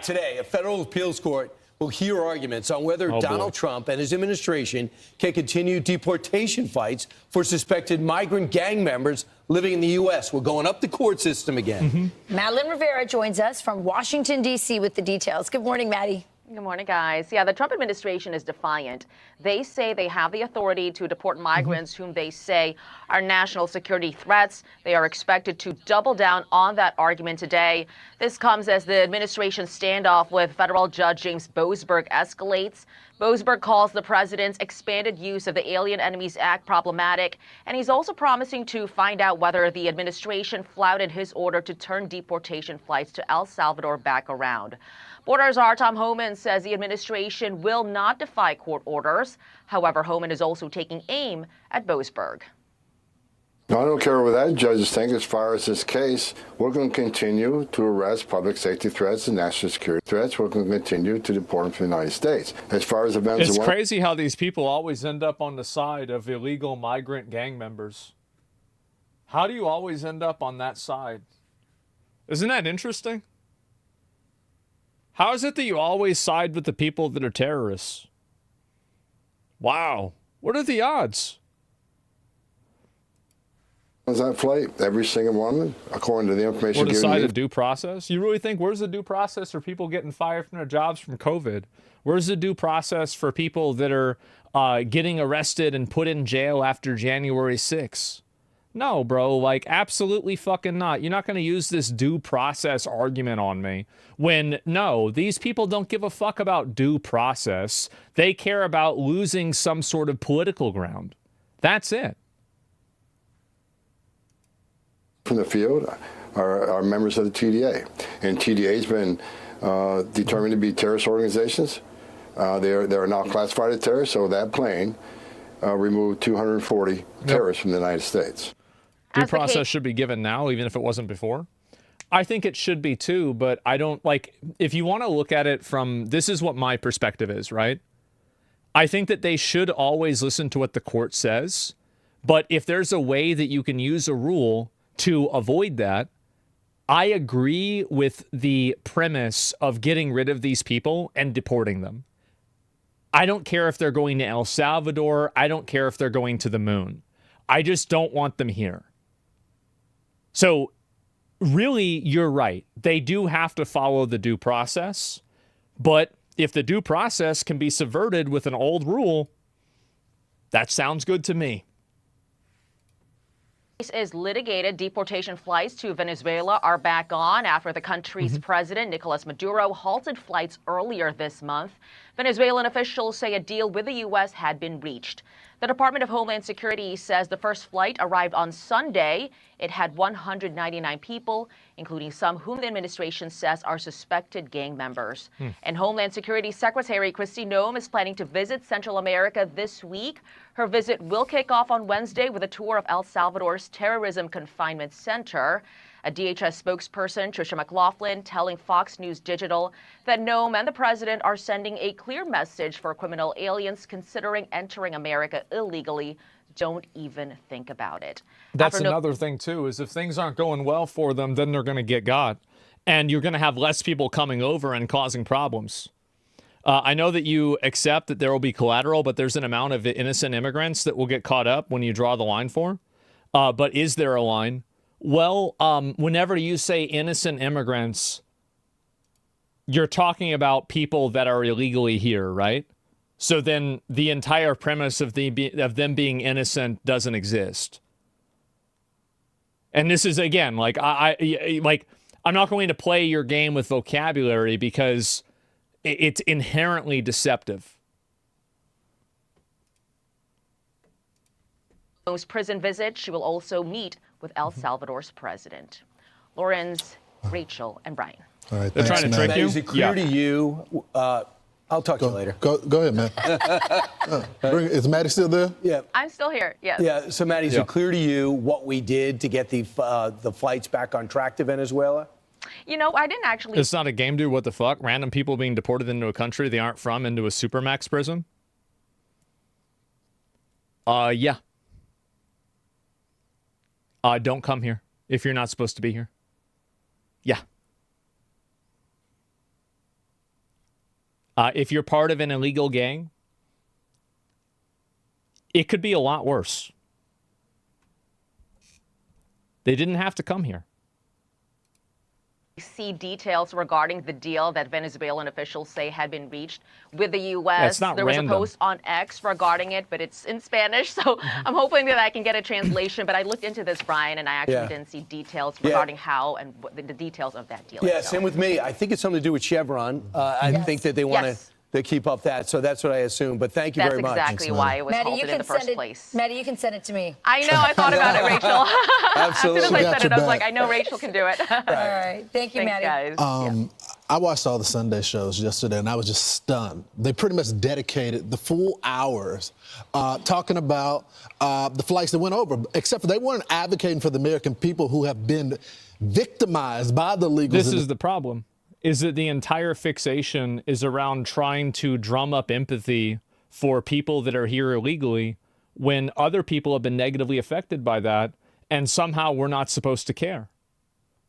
Today, a federal appeals court will hear arguments on whether Donald Trump and his administration can continue deportation fights for suspected migrant gang members living in the U.S. We're going up the court system again. Madeline Rivera joins us from Washington, D.C. with the details. Good morning, Maddie. Good morning, guys. Yeah, the Trump administration is defiant. They say they have the authority to deport migrants whom they say are national security threats. They are expected to double down on that argument today. This comes as the administration's standoff with federal judge James Boasberg escalates. Boasberg calls the president's expanded use of the Alien Enemies Act problematic, and he's also promising to find out whether the administration flouted his order to turn deportation flights to El Salvador back around. Border Czar Tom Homan says the administration will not defy court orders. However, Homan is also taking aim at Boasberg. No, I don't care what that judges think. As far as this case, we're going to continue to arrest public safety threats and national security threats. We're going to continue to deport them from the United States. As far as the Venezuela, it's crazy how these people always end up on the side of illegal migrant gang members. How do you always end up on that side? Isn't that interesting? How is it that you always side with the people that are terrorists? Wow. What are the odds? that flight, every single one, according to the information given. Or the side of due process? You really think, where's the due process for people getting fired from their jobs from COVID? Where's the due process for people that are getting arrested and put in jail after January 6th? No, bro, like, absolutely fucking not. You're not going to use this due process argument on me when, no, these people don't give a fuck about due process. They care about losing some sort of political ground. That's it. From the field are members of the TDA. And TDA's been determined to be terrorist organizations. They are now classified as terrorists, so that plane removed 240 terrorists from the United States. Due process should be given now, even if it wasn't before. I think it should be too, but I don't, like, if you want to look at it from, this is what my perspective is, right? I think that they should always listen to what the court says, but if there's a way that you can use a rule to avoid that, I agree with the premise of getting rid of these people and deporting them. I don't care if they're going to El Salvador. I don't care if they're going to the moon. I just don't want them here. So, really, you're right. They do have to follow the due process. But if the due process can be subverted with an old rule, that sounds good to me. Is litigated. Deportation flights to Venezuela are back on after the country's president, Nicolas Maduro, halted flights earlier this month. Venezuelan officials say a deal with the U.S. had been reached. The Department of Homeland Security says the first flight arrived on Sunday. It had 199 people, including some whom the administration says are suspected gang members. And Homeland Security Secretary Kristi Noem is planning to visit Central America this week. Her visit will kick off on Wednesday with a tour of El Salvador's Terrorism Confinement Center. A DHS spokesperson, Tricia McLaughlin, telling Fox News Digital that Noem and the president are sending a clear message for criminal aliens considering entering America illegally. Don't even think about it. That's another thing, too, is if things aren't going well for them, then they're going to get got. And you're going to have less people coming over and causing problems. I know that you accept that there will be collateral, but there's an amount of innocent immigrants that will get caught up when you draw the line for. But is there a line? Well, whenever you say innocent immigrants, you're talking about people that are illegally here, right? So then the entire premise of them being innocent doesn't exist. And this is, again, like, I'm not going to play your game with vocabulary because it's inherently deceptive. Prison visit, she will also meet with El Salvador's president. Lawrence, Rachel, and Brian. All right, they're trying to trick you. Is it clear to you? I'll talk to you later. Go ahead, man. Is Maddie still there? Yeah. I'm still here, yes. Yeah, so Maddie, is it clear to you what we did to get the flights back on track to Venezuela? You know, I didn't actually... It's not a game, dude. What the fuck? Random people being deported into a country they aren't from into a supermax prison? Yeah. Don't come here if you're not supposed to be here. Yeah. If you're part of an illegal gang, it could be a lot worse. They didn't have to come here. See details regarding the deal that Venezuelan officials say had been reached with the U.S. It's not there random. was a post on X regarding it, but it's in Spanish, so I'm hoping that I can get a translation. But I looked into this, Brian, and I actually didn't see details regarding how and what the details of that deal. Yeah, same with me. I think it's something to do with Chevron. I think that they want to keep up that, so that's what I assume. But thank you very much. That's exactly why it was Maddie, halted in the first place. Maddie, you can send it to me. I know. I thought about it, Rachel. Absolutely. As soon as I said it, I was back. like, I know Rachel can do it. All right. Thank you, Thanks, Maddie. guys. I watched all the Sunday shows yesterday, and I was just stunned. They pretty much dedicated the full hours talking about the flights that went over, except for they weren't advocating for the American people who have been victimized by the legals. This is the problem, is that the entire fixation is around trying to drum up empathy for people that are here illegally when other people have been negatively affected by that, and somehow we're not supposed to care.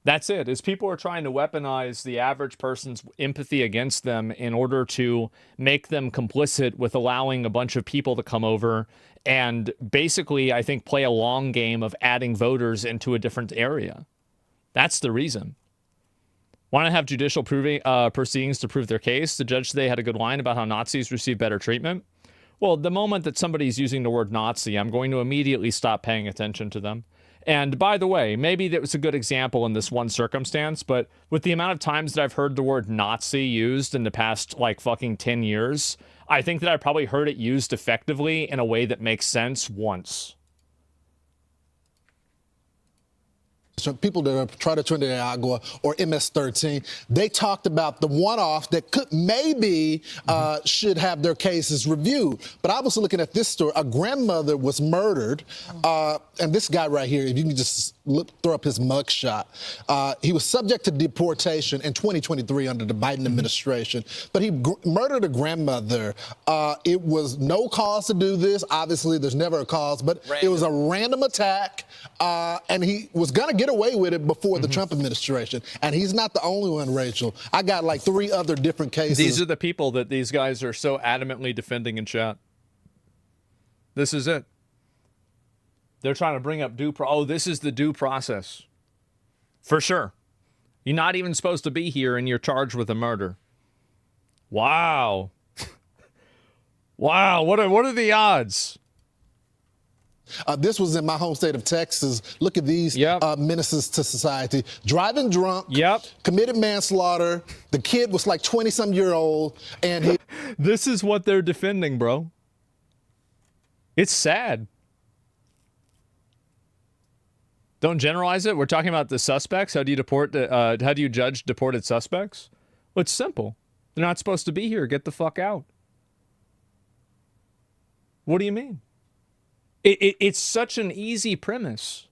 That's it, is people are trying to weaponize the average person's empathy against them in order to make them complicit with allowing a bunch of people to come over and basically, I think, play a long game of adding voters into a different area. That's the reason. Want to have judicial proceedings to prove their case? The judge today had a good line about how Nazis receive better treatment. Well, the moment that somebody's using the word Nazi, I'm going to immediately stop paying attention to them. And by the way, maybe that was a good example in this one circumstance, but with the amount of times that I've heard the word Nazi used in the past, like, fucking 10 years, I think that I probably heard it used effectively in a way that makes sense once. So people that are trying to turn to Agua or MS-13, they talked about the one-off that could maybe should have their cases reviewed. But I was looking at this story. A grandmother was murdered, and this guy right here, if you can just throw up his mugshot, he was subject to deportation in 2023 under the Biden administration, but he murdered a grandmother. It was no cause to do this. Obviously, there's never a cause, but it was a random attack, and he was going to get away with it before the Trump administration. And he's not the only one, Rachel. I got like 3 other different cases. These are the people that these guys are so adamantly defending in chat. This is it. They're trying to bring up this is the due process. For sure. You're not even supposed to be here and you're charged with a murder. Wow. Wow, what are the odds? This was in my home state of Texas. Look at these menaces to society. Driving drunk, committed manslaughter. The kid was like 20-some-year-old, and he... This is what they're defending, bro. It's sad. Don't generalize it. We're talking about the suspects. How do you judge deported suspects? Well, it's simple. They're not supposed to be here. Get the fuck out. What do you mean? It's such an easy premise.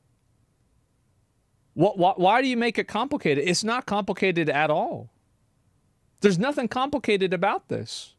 Why do you make it complicated? It's not complicated at all. There's nothing complicated about this.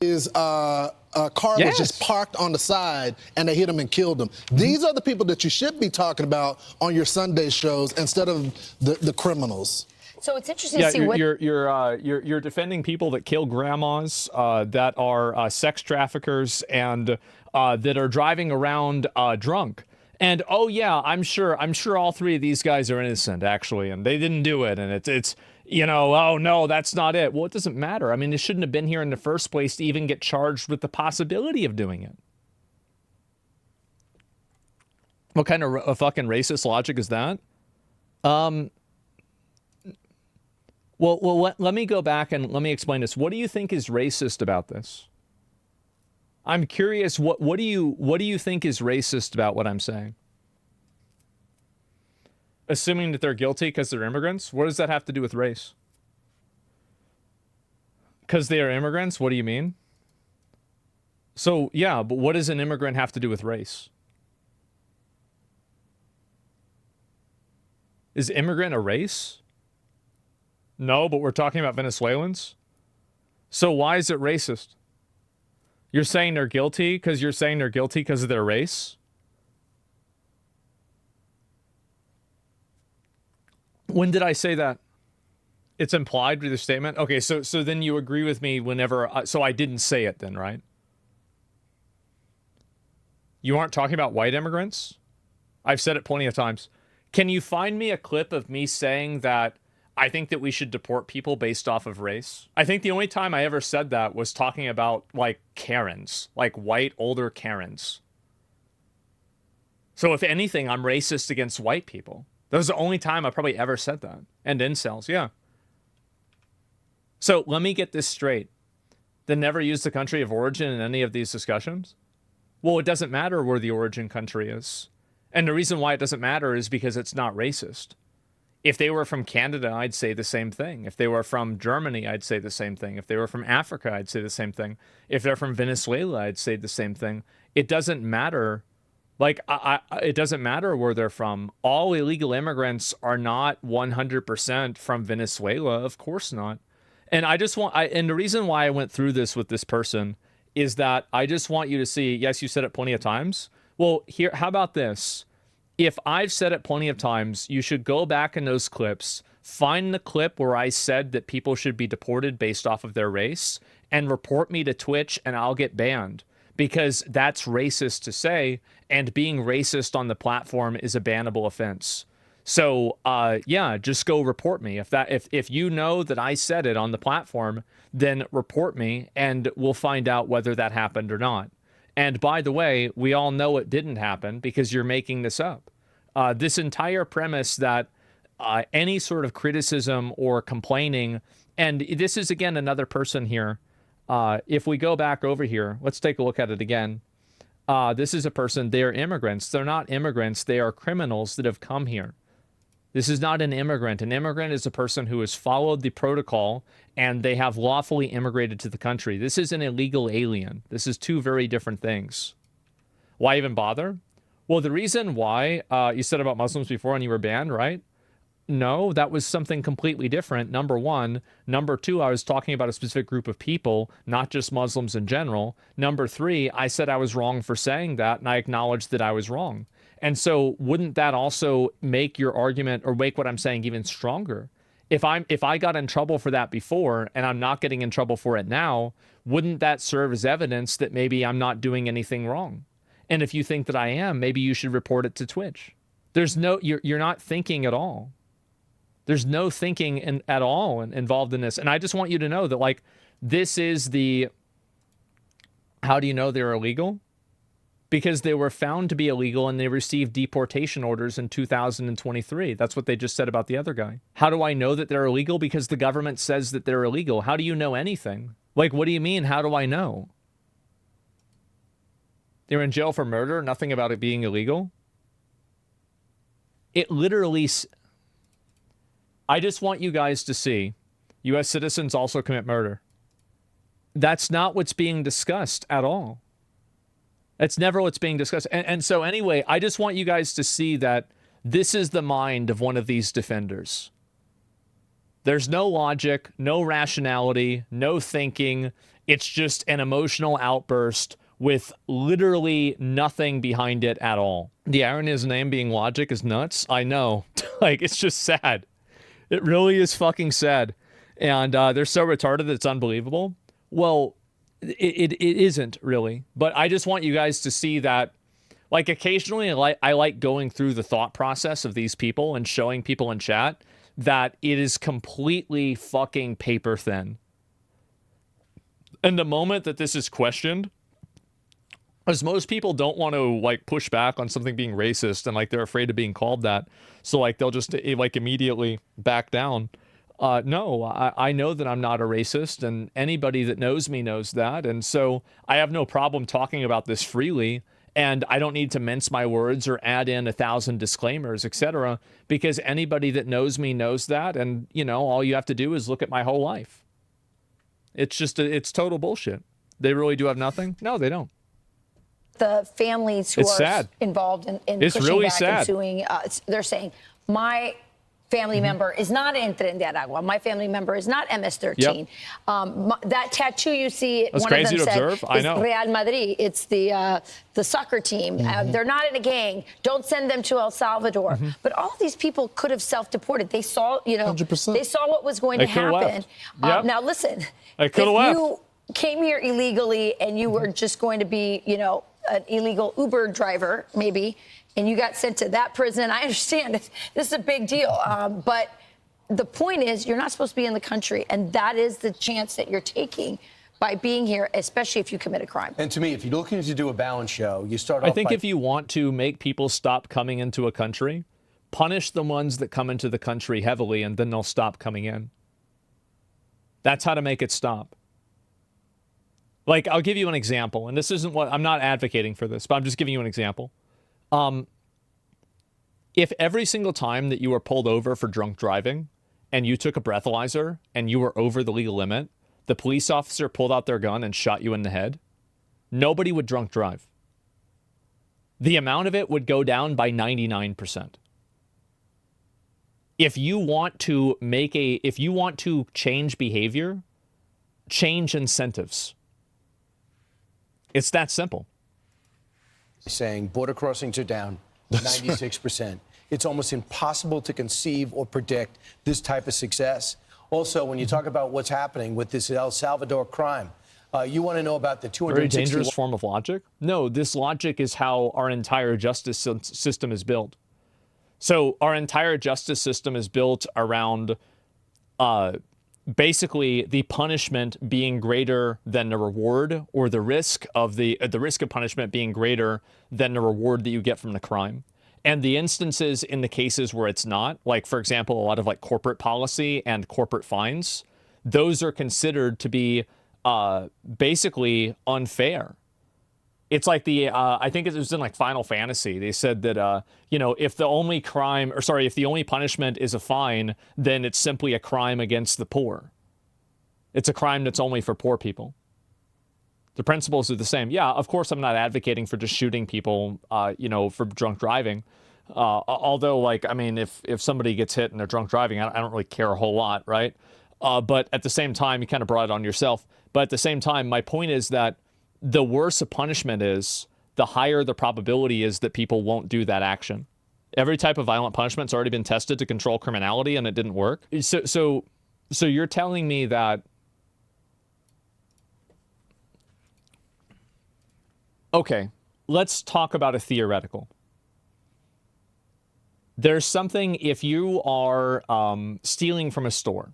His car was just parked on the side, and they hit him and killed him. These are the people that you should be talking about on your Sunday shows instead of the criminals. So it's interesting to see what you're defending people that kill grandmas, that are sex traffickers, and that are driving around drunk. And oh yeah, I'm sure all 3 of these guys are innocent actually, and they didn't do it. And it's oh no, that's not it. Well, it doesn't matter. I mean, they shouldn't have been here in the first place to even get charged with the possibility of doing it. What kind of a fucking racist logic is that? Well, let me go back and let me explain this. What do you think is racist about this? I'm curious. What do you think is racist about what I'm saying? Assuming that they're guilty because they're immigrants. What does that have to do with race? Because they are immigrants. What do you mean? So yeah, but what does an immigrant have to do with race? Is immigrant a race? No, but we're talking about Venezuelans. So why is it racist? You're saying they're guilty because you're saying they're guilty because of their race? When did I say that? It's implied with your statement. Okay, so then you agree with me whenever. So I didn't say it then, right? You aren't talking about white immigrants? I've said it plenty of times. Can you find me a clip of me saying that I think that we should deport people based off of race? I think the only time I ever said that was talking about, like, Karens. Like, white, older Karens. So if anything, I'm racist against white people. That was the only time I probably ever said that. And incels, yeah. So let me get this straight. They never used the country of origin in any of these discussions? Well, it doesn't matter where the origin country is. And the reason why it doesn't matter is because it's not racist. If they were from Canada, I'd say the same thing. If they were from Germany, I'd say the same thing. If they were from Africa, I'd say the same thing. If they're from Venezuela, I'd say the same thing. It doesn't matter. Like, it doesn't matter where they're from. All illegal immigrants are not 100% from Venezuela. Of course not. And and the reason why I went through this with this person is that I just want you to see, yes, you said it plenty of times. Well, here, how about this? If I've said it plenty of times, you should go back in those clips, find the clip where I said that people should be deported based off of their race, and report me to Twitch, and I'll get banned. Because that's racist to say, and being racist on the platform is a bannable offense. So, yeah, just go report me. If you know that I said it on the platform, then report me, and we'll find out whether that happened or not. And by the way, we all know it didn't happen because you're making this up. This entire premise that any sort of criticism or complaining, and this is, again, another person here. If we go back over here, let's take a look at it again. This is a person, they're immigrants. They're not immigrants. They are criminals that have come here. This is not an immigrant. An immigrant is a person who has followed the protocol and they have lawfully immigrated to the country. This is an illegal alien. This is two very different things. Why even bother? Well, the reason why, you said about Muslims before and you were banned, right? No, that was something completely different, number one. Number two, I was talking about a specific group of people, not just Muslims in general. Number three, I said I was wrong for saying that, and I acknowledged that I was wrong. And so wouldn't that also make your argument, or make what I'm saying even stronger? If I got in trouble for that before, and I'm not getting in trouble for it now, wouldn't that serve as evidence that maybe I'm not doing anything wrong? And if you think that I am, maybe you should report it to Twitch. You're not thinking at all. There's no thinking at all involved in this. And I just want you to know that, like, this is how do you know they're illegal? Because they were found to be illegal and they received deportation orders in 2023. That's what they just said about the other guy. How do I know that they're illegal? Because the government says that they're illegal. How do you know anything? Like, what do you mean? How do I know? They're in jail for murder, nothing about it being illegal. It literally... I just want you guys to see, U.S. citizens also commit murder. That's not what's being discussed at all. That's never what's being discussed. And so anyway, I just want you guys to see that this is the mind of one of these defenders. There's no logic, no rationality, no thinking. It's just an emotional outburst with literally nothing behind it at all. The irony of his name being Logic is nuts. I know. Like, it's just sad. It really is fucking sad. And they're so retarded it's unbelievable. Well, it isn't really. But I just want you guys to see that, like, occasionally I like going through the thought process of these people and showing people in chat that it is completely fucking paper thin. And the moment that this is questioned, as most people don't want to, like, push back on something being racist, and, like, they're afraid of being called that, so, like, they'll just, like, immediately back down. No, I know that I'm not a racist, and anybody that knows me knows that, and so I have no problem talking about this freely, and I don't need to mince my words or add in 1,000 disclaimers, etc., because anybody that knows me knows that, and, you know, all you have to do is look at my whole life. It's just, it's total bullshit. They really do have nothing? No, they don't. The families who are sad. involved in it's pushing really back sad. and suing, they're saying, my family member is not in Tren de Aragua. My family member is not MS-13. That tattoo you see, That's one of crazy them to said, observe. I is know. Real Madrid. It's the soccer team. They're not in a gang. Don't send them to El Salvador. But all of these people could have self-deported. They saw, 100%. they saw what was going They to could have happen. left. Now listen, They if could have left. you came here illegally and you were just going to be, an illegal Uber driver, maybe, and you got sent to that prison, I understand this is a big deal. But the point is, you're not supposed to be in the country, and that is the chance that you're taking by being here, especially if you commit a crime. And to me, if you're looking to do a balance show, you start I off think by if you want to make people stop coming into a country, punish the ones that come into the country heavily, and then they'll stop coming in. That's how to make it stop. Like, I'll give you an example, and this isn't what I'm not advocating for this, but I'm just giving you an example. If every single time that you were pulled over for drunk driving and you took a breathalyzer and you were over the legal limit, the police officer pulled out their gun and shot you in the head, nobody would drunk drive. The amount of it would go down by 99%. If you want to change behavior, change incentives. It's that simple. saying border crossings are down 96%. It's almost impossible to conceive or predict this type of success. Also, when you talk about what's happening with this El Salvador crime, you want to know about the 260. Very dangerous form of logic? No, this logic is how our entire justice system is built. So our entire justice system is built around basically the punishment being greater than the reward, or the risk of punishment being greater than the reward that you get from the crime. And the instances in the cases where it's not, like, for example, a lot of like corporate policy and corporate fines, those are considered to be basically unfair. It's like I think it was in like Final Fantasy. They said that, if the only punishment is a fine, then it's simply a crime against the poor. It's a crime that's only for poor people. The principles are the same. Yeah, of course, I'm not advocating for just shooting people, for drunk driving. Although, if somebody gets hit and they're drunk driving, I don't really care a whole lot, right? But at the same time, you kind of brought it on yourself. But at the same time, my point is that the worse a punishment is, the higher the probability is that people won't do that action. Every type of violent punishment's already been tested to control criminality, and it didn't work. So you're telling me that, okay, let's talk about a theoretical. There's something, if you are stealing from a store,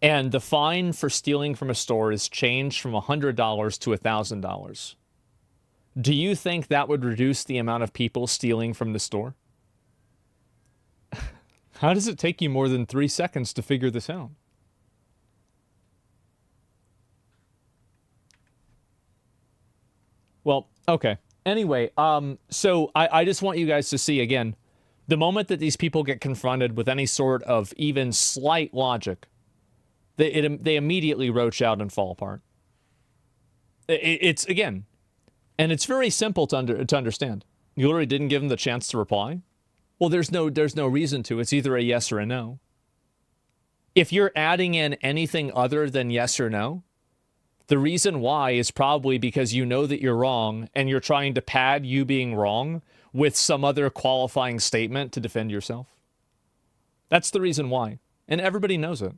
and the fine for stealing from a store is changed from $100 to $1,000. Do you think that would reduce the amount of people stealing from the store? How does it take you more than 3 seconds to figure this out? Well, okay. Anyway, so I just want you guys to see, again, the moment that these people get confronted with any sort of even slight logic, they immediately roach out and fall apart. It's again, and it's very simple to understand. You literally didn't give them the chance to reply. Well, there's no reason to. It's either a yes or a no. If you're adding in anything other than yes or no, the reason why is probably because you know that you're wrong and you're trying to pad you being wrong with some other qualifying statement to defend yourself. That's the reason why, and everybody knows it.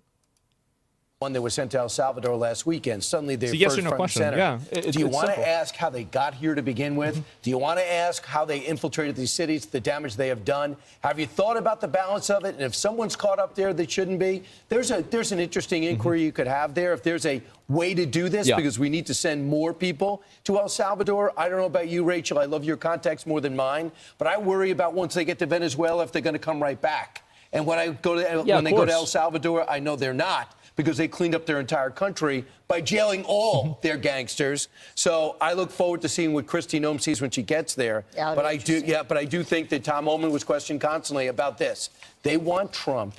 One that was sent to El Salvador last weekend. Suddenly they're yes first or no front question. and center. Yeah, Do you want simple. to ask how they got here to begin with? Do you want to ask how they infiltrated these cities, the damage they have done? Have you thought about the balance of it? And if someone's caught up there that shouldn't be, there's an interesting inquiry you could have there. If there's a way to do this, because we need to send more people to El Salvador. I don't know about you, Rachel. I love your context more than mine. But I worry about once they get to Venezuela if they're going to come right back. And when they go to El Salvador, I know they're not, because they cleaned up their entire country by jailing all their gangsters. So I look forward to seeing what Kristi Noem sees when she gets there. But I do think that Tom Homan was questioned constantly about this. They want Trump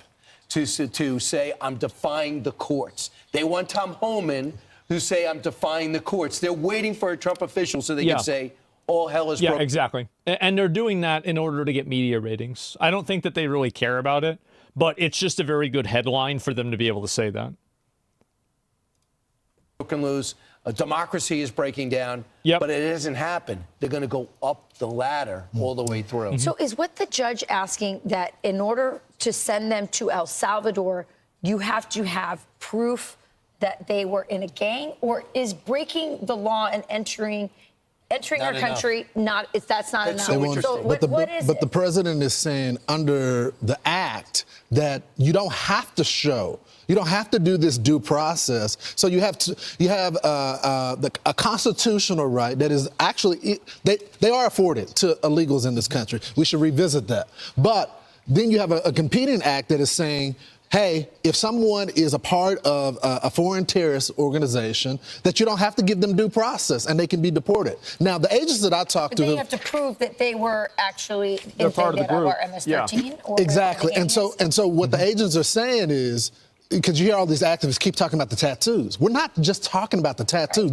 to say, I'm defying the courts. They want Tom Homan to say, I'm defying the courts. They're waiting for a Trump official so they can say, all hell is Yeah, broken. exactly. And they're doing that in order to get media ratings. I don't think that they really care about it, but it's just a very good headline for them to be able to say that. Broken loose. A democracy is breaking down, Yep. but it hasn't happened. They're going to go up the ladder all the way through. So is what the judge asking that in order to send them to El Salvador, you have to have proof that they were in a gang, or is breaking the law and entering Not our enough. country that's not That's enough? so interesting. What is the president is saying under the act that you don't have to show. You don't have to do this due process. So you have a constitutional right that is actually they are afforded to illegals in this country. We should revisit that. But then you have a competing act that is saying, hey, if someone is a part of a foreign terrorist organization, that you don't have to give them due process and they can be deported. Now, the agents that I talked to, they have to prove that they were actually They're part of the group. or MS-13. Or exactly. whatever the And so what the agents are saying is, because you hear all these activists keep talking about the tattoos. We're not just talking about the tattoos.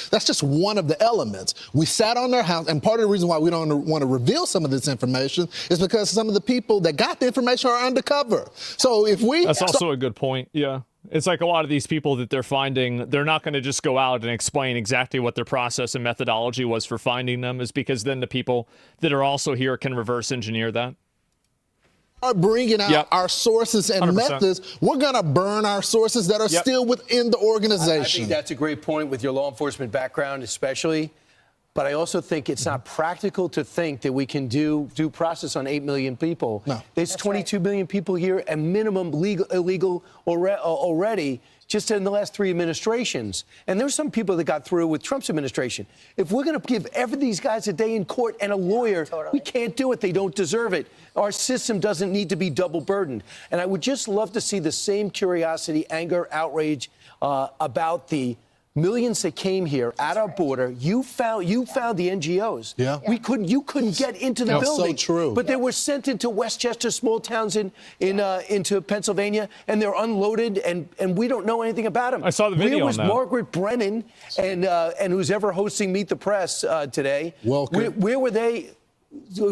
That's just one of the elements. We sat on their house, and part of the reason why we don't want to reveal some of this information is because some of the people that got the information are undercover. So if we... That's also a good point, yeah. It's like a lot of these people that they're finding, they're not going to just go out and explain exactly what their process and methodology was for finding them, is because then the people that are also here can reverse engineer that. Are bringing out our sources and 100%. methods, we're going to burn our sources that are still within the organization. I think that's a great point with your law enforcement background, especially. But I also think it's not practical to think that we can do due process on 8 million people. No. There's 22 million people here, and minimum illegal already just in the last 3 administrations. And there's some people that got through with Trump's administration. If we're going to give every these guys a day in court and a lawyer, we can't do it. They don't deserve it. Our system doesn't need to be double burdened. And I would just love to see the same curiosity, anger, outrage about the millions that came here at our border. You found the NGOs. Yeah. You couldn't get into the That's building. so true. But they were sent into Westchester, small towns into Pennsylvania, and they're unloaded, and we don't know anything about them. I saw the video Where was on that. Margaret Brennan and who's ever hosting Meet the Press today? Welcome. Where were they?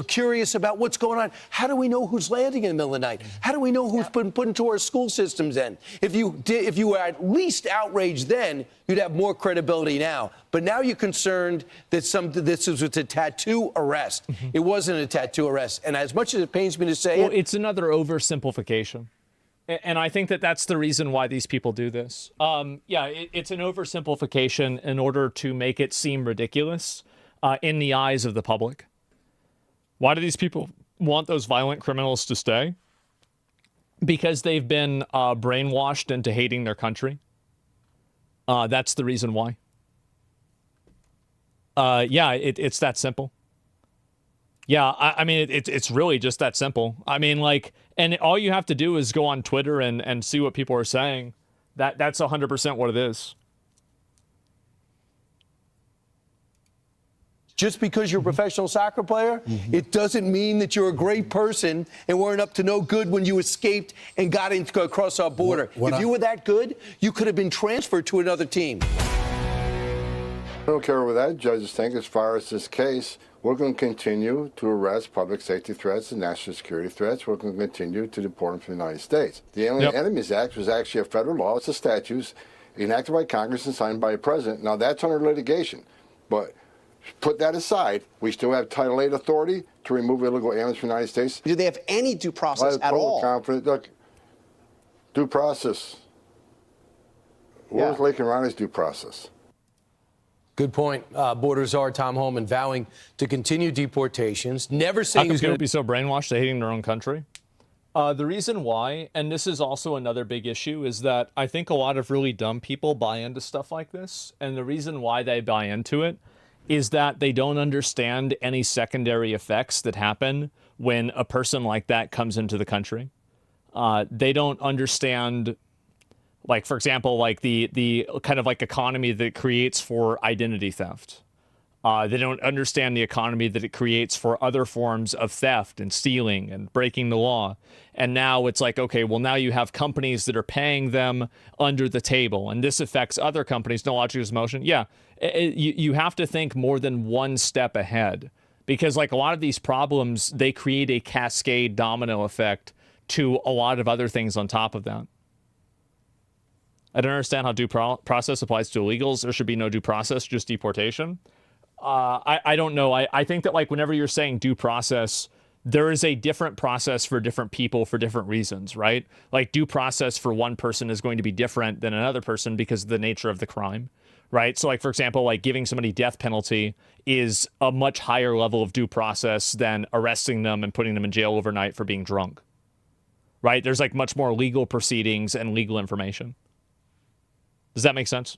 Curious about what's going on. How do we know who's landing in the middle of the night? How do we know who's been put into our school systems then? If you were at least outraged then, you'd have more credibility now. But now you're concerned that this was a tattoo arrest. It wasn't a tattoo arrest. And as much as it pains me to say Well, it's another oversimplification. And I think that that's the reason why these people do this. It's an oversimplification in order to make it seem ridiculous in the eyes of the public. Why do these people want those violent criminals to stay? Because they've been brainwashed into hating their country. That's the reason why. It's that simple. Yeah, I mean, it's really just that simple. I mean, and all you have to do is go on Twitter and see what people are saying. That's 100% what it is. just because you're a professional soccer player, it doesn't mean that you're a great person and weren't up to no good when you escaped and got across our border. If you were that good, you could have been transferred to another team. I don't care what that judges think as far as this case. We're going to continue to arrest public safety threats and national security threats. We're going to continue to deport them from the United States. The Alien Enemies Act was actually a federal law. It's a statute enacted by Congress and signed by a president. Now, that's under litigation. But put that aside, we still have Title VIII authority to remove illegal aliens from the United States. Do they have any due process at all? Look, due process. Where's Lake and Ronnie's due process? Good point. Border czar Tom Homan vowing to continue deportations, never How saying come he's people going to be so brainwashed to hating their own country? The reason why, and this is also another big issue, is that I think a lot of really dumb people buy into stuff like this. And the reason why they buy into it is that they don't understand any secondary effects that happen when a person like that comes into the country. They don't understand, like, for example, like the kind of like economy that it creates for identity theft. They don't understand the economy that it creates for other forms of theft and stealing and breaking the law. And now it's like, okay, well, now you have companies that are paying them under the table, and this affects other companies. No logic is motion. Yeah, you have to think more than one step ahead, because like a lot of these problems, they create a cascade domino effect to a lot of other things on top of that. I don't understand how due process applies to illegals. There should be no due process, just deportation. I don't know. I think that like whenever you're saying due process, there is a different process for different people for different reasons, right? Like due process for one person is going to be different than another person because of the nature of the crime, right? So like, for example, like giving somebody death penalty is a much higher level of due process than arresting them and putting them in jail overnight for being drunk, right? There's like much more legal proceedings and legal information. Does that make sense?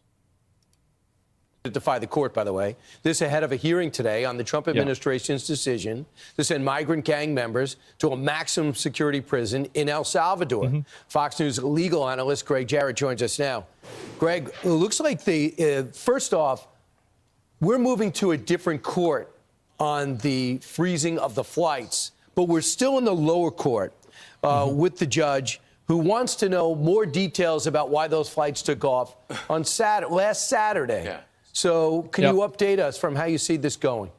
To defy the court, by the way. This ahead of a hearing today on the Trump administration's decision to send migrant gang members to a maximum security prison in El Salvador. Fox News legal analyst Greg Jarrett joins us now. Greg, it looks like first off, we're moving to a different court on the freezing of the flights, but we're still in the lower court with the judge who wants to know more details about why those flights took off on last Saturday. Yeah. So can you update us from how you see this going?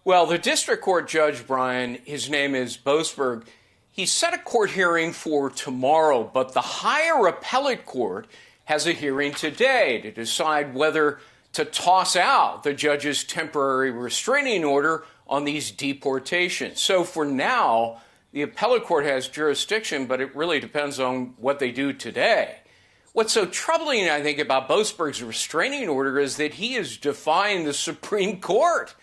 Well, the district court judge, Brian, his name is Boasberg, he set a court hearing for tomorrow, but the higher appellate court has a hearing today to decide whether to toss out the judge's temporary restraining order on these deportations. So for now, the appellate court has jurisdiction, but it really depends on what they do today. What's so troubling, I think, about Boasberg's restraining order is that he is defying the Supreme Court,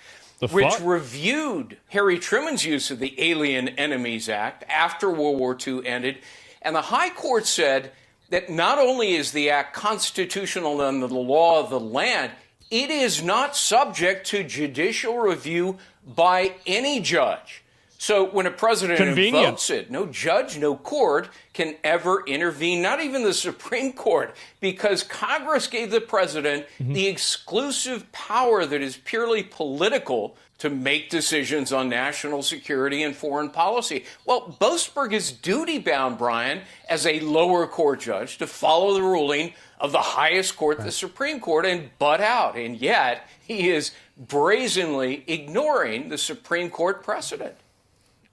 which reviewed Harry Truman's use of the Alien Enemies Act after World War II ended. And the High Court said that not only is the act constitutional under the law of the land, it is not subject to judicial review by any judge. So when a president invokes it, no judge, no court can ever intervene, not even the Supreme Court, because Congress gave the president the exclusive power that is purely political to make decisions on national security and foreign policy. Well, Boasberg is duty-bound, Brian, as a lower court judge to follow the ruling of the highest court, the Supreme Court, and butt out. And yet he is brazenly ignoring the Supreme Court precedent.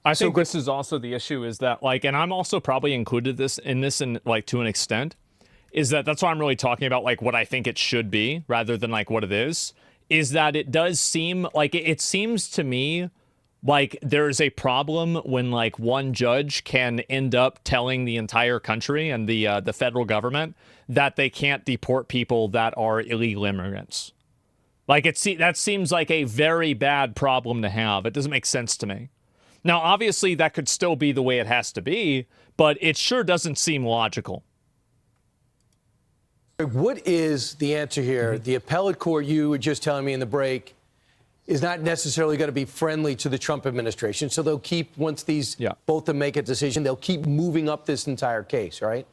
I think this is also the issue is that like, and I'm also probably included in this like to an extent, is that's why I'm really talking about like what I think it should be rather than like what it is that it does seem like it seems to me like there's a problem when like one judge can end up telling the entire country and the federal government that they can't deport people that are illegal immigrants. Like that seems like a very bad problem to have. It doesn't make sense to me. Now, obviously, that could still be the way it has to be, but it sure doesn't seem logical. What is the answer here? The appellate court, you were just telling me in the break, is not necessarily going to be friendly to the Trump administration. So they'll keep, once these both of them make a decision, they'll keep moving up this entire case, right?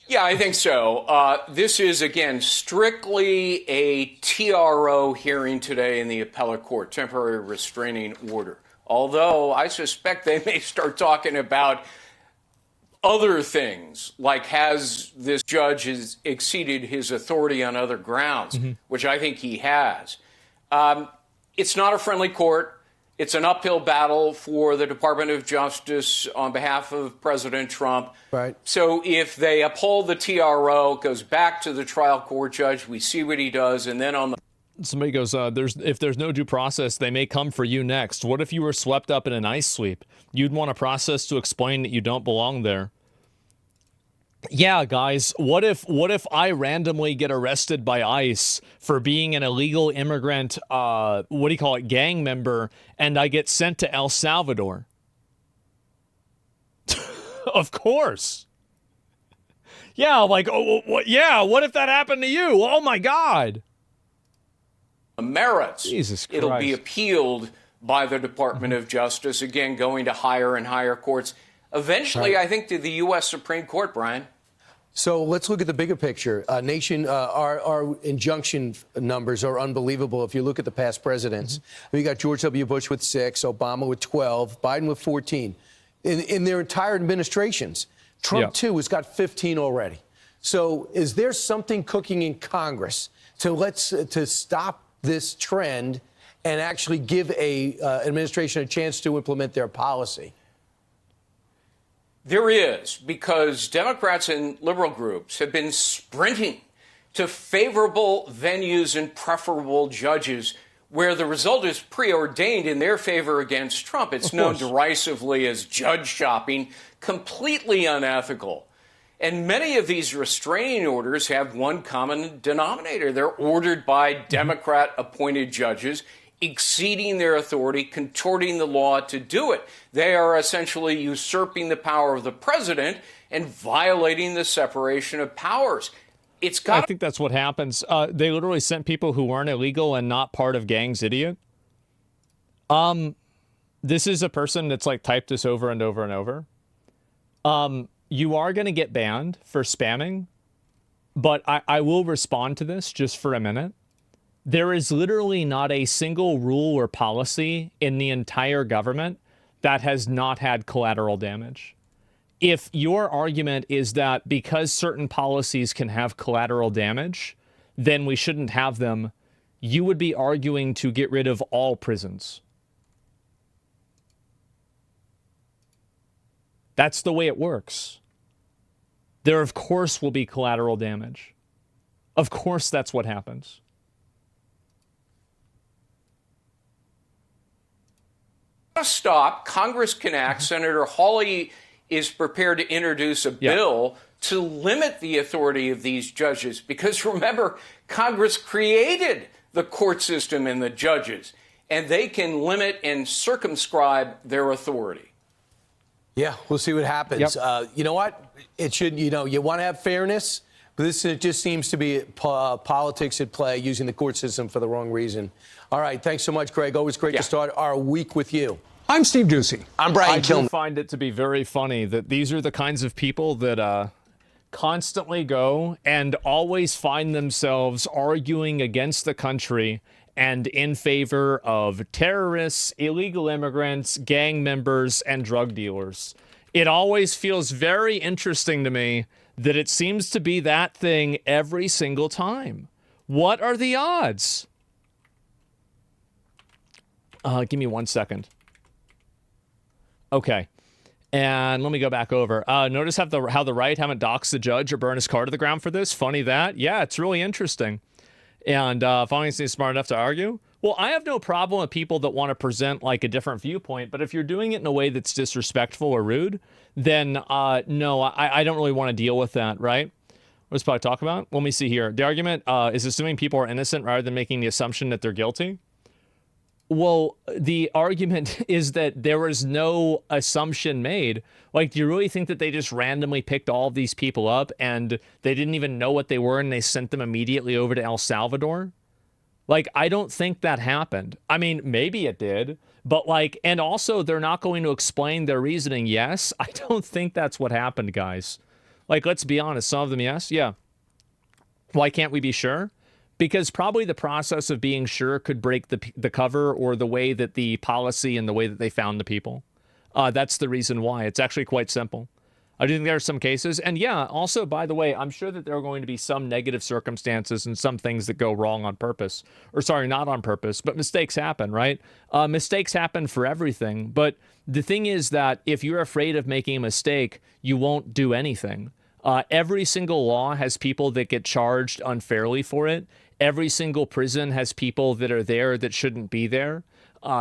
Yeah, I think so. This is, again, strictly a TRO hearing today in the appellate court, temporary restraining order. Although I suspect they may start talking about other things, like has this judge has exceeded his authority on other grounds, which I think he has. It's not a friendly court. It's an uphill battle for the Department of Justice on behalf of President Trump. Right. So if they uphold the TRO, it goes back to the trial court judge. We see what he does. And then on the somebody goes, if there's no due process, they may come for you next. What if you were swept up in an ice sweep? You'd want a process to explain that you don't belong there. Yeah, guys, what if I randomly get arrested by ICE for being an illegal immigrant, gang member, and I get sent to El Salvador? Of course. Yeah, like, what if that happened to you? Oh, my God. Merits. Jesus Christ. It'll be appealed by the Department of Justice, again, going to higher and higher courts. Eventually, I think, to the U.S. Supreme Court, Brian. So let's look at the bigger picture. Our injunction numbers are unbelievable. If you look at the past presidents, we got George W. Bush with 6, Obama with 12, Biden with 14. In their entire administrations, Trump too has got 15 already. So is there something cooking in Congress to stop this trend and actually give a administration a chance to implement their policy? There is, because Democrats and liberal groups have been sprinting to favorable venues and preferable judges where the result is preordained in their favor against Trump. It's known derisively as judge shopping, completely unethical. And many of these restraining orders have one common denominator. They're ordered by Democrat-appointed judges, exceeding their authority, contorting the law to do it. They are essentially usurping the power of the president and violating the separation of powers. I think that's what happens. They literally sent people who weren't illegal and not part of gangs, idiot. This is a person that's like typed this over and over and over. You are going to get banned for spamming, but I will respond to this just for a minute. There is literally not a single rule or policy in the entire government that has not had collateral damage. If your argument is that because certain policies can have collateral damage, then we shouldn't have them, you would be arguing to get rid of all prisons. That's the way it works. There, of course, will be collateral damage. Of course, that's what happens. Stop. Congress can act. Senator Hawley is prepared to introduce a bill to limit the authority of these judges. Because remember, Congress created the court system and the judges, and they can limit and circumscribe their authority. Yeah, we'll see what happens. You know what? It should, you want to have fairness, but this just seems to be politics at play, using the court system for the wrong reason. All right, thanks so much, Greg. Always great to start our week with you. I'm Steve Doocy. I'm Brian Kilmeade. I do find it to be very funny that these are the kinds of people that constantly go and always find themselves arguing against the country and in favor of terrorists, illegal immigrants, gang members, and drug dealers. It always feels very interesting to me that it seems to be that thing every single time. What are the odds? Give me 1 second. Okay. And let me go back over. Notice how the right haven't doxed the judge or burned his car to the ground for this. Funny that. Yeah, it's really interesting. And finally, he's smart enough to argue. Well, I have no problem with people that want to present like a different viewpoint, but if you're doing it in a way that's disrespectful or rude, then no, I don't really want to deal with that, right? What's probably talk about? Let me see here. The argument is assuming people are innocent rather than making the assumption that they're guilty. Well, the argument is that there was no assumption made. Like, do you really think that they just randomly picked all of these people up and they didn't even know what they were and they sent them immediately over to El Salvador? Like, I don't think that happened. I mean, maybe it did, but like, and also they're not going to explain their reasoning. Yes, I don't think that's what happened, guys. Like, let's be honest. Some of them, yes. Yeah. Why can't we be sure? Because probably the process of being sure could break the cover or the way that the policy and the way that they found the people. That's the reason why. It's actually quite simple. I do think there are some cases. And yeah, also, by the way, I'm sure that there are going to be some negative circumstances and some things that go wrong on purpose. Or sorry, not on purpose, but mistakes happen, right? Mistakes happen for everything. But the thing is that if you're afraid of making a mistake, you won't do anything. Every single law has people that get charged unfairly for it. Every single prison has people that are there that shouldn't be there.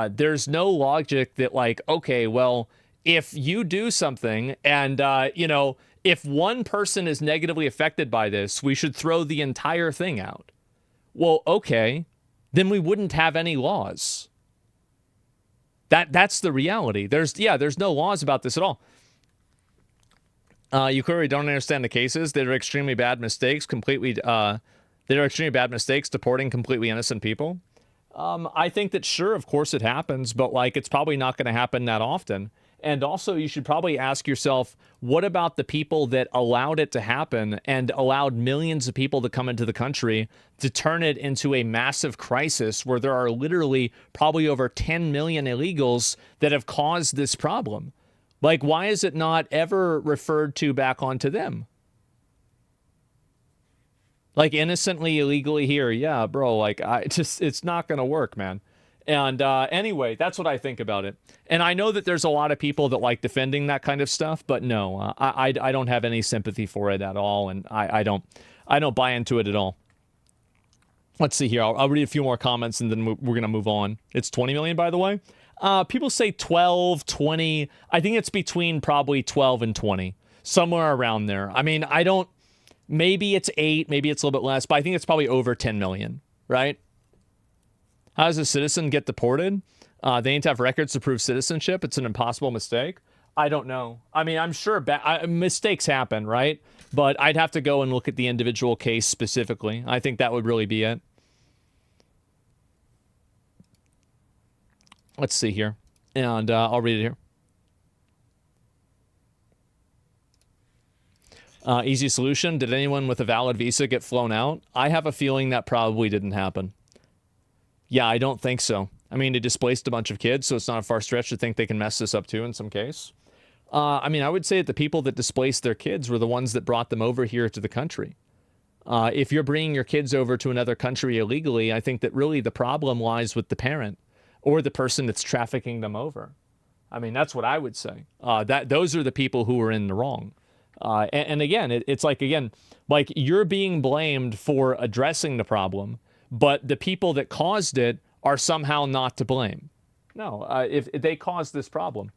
There's no logic that like, okay, well, if you do something and, if one person is negatively affected by this, we should throw the entire thing out. Well, okay, then we wouldn't have any laws. That's the reality. There's no laws about this at all. You clearly don't understand the cases. That are extremely bad mistakes, deporting completely innocent people. I think that, sure, of course it happens, but like it's probably not going to happen that often. And also, you should probably ask yourself, what about the people that allowed it to happen and allowed millions of people to come into the country to turn it into a massive crisis where there are literally probably over 10 million illegals that have caused this problem? Like, why is it not ever referred to back onto them? Like, innocently, illegally here. Yeah, bro, like, it's not going to work, man. And anyway, that's what I think about it. And I know that there's a lot of people that like defending that kind of stuff, but no, I don't have any sympathy for it at all, and I don't buy into it at all. Let's see here. I'll read a few more comments, and then we're going to move on. It's 20 million, by the way. People say 12, 20. I think it's between probably 12 and 20, somewhere around there. I mean, I don't. Maybe it's 8, maybe it's a little bit less, but I think it's probably over 10 million, right? How does a citizen get deported? They need to have records to prove citizenship. It's an impossible mistake. I don't know. I mean, I'm sure mistakes happen, right? But I'd have to go and look at the individual case specifically. I think that would really be it. Let's see here. And I'll read it here. Easy solution. Did anyone with a valid visa get flown out? I have a feeling that probably didn't happen. Yeah, I don't think so. I mean, it displaced a bunch of kids, so it's not a far stretch to think they can mess this up too in some case. I mean, I would say that the people that displaced their kids were the ones that brought them over here to the country. If you're bringing your kids over to another country illegally, I think that really the problem lies with the parent or the person that's trafficking them over. I mean, that's what I would say. Those are the people who are in the wrong. And again, it's like you're being blamed for addressing the problem, but the people that caused it are somehow not to blame. No, if they caused this problem.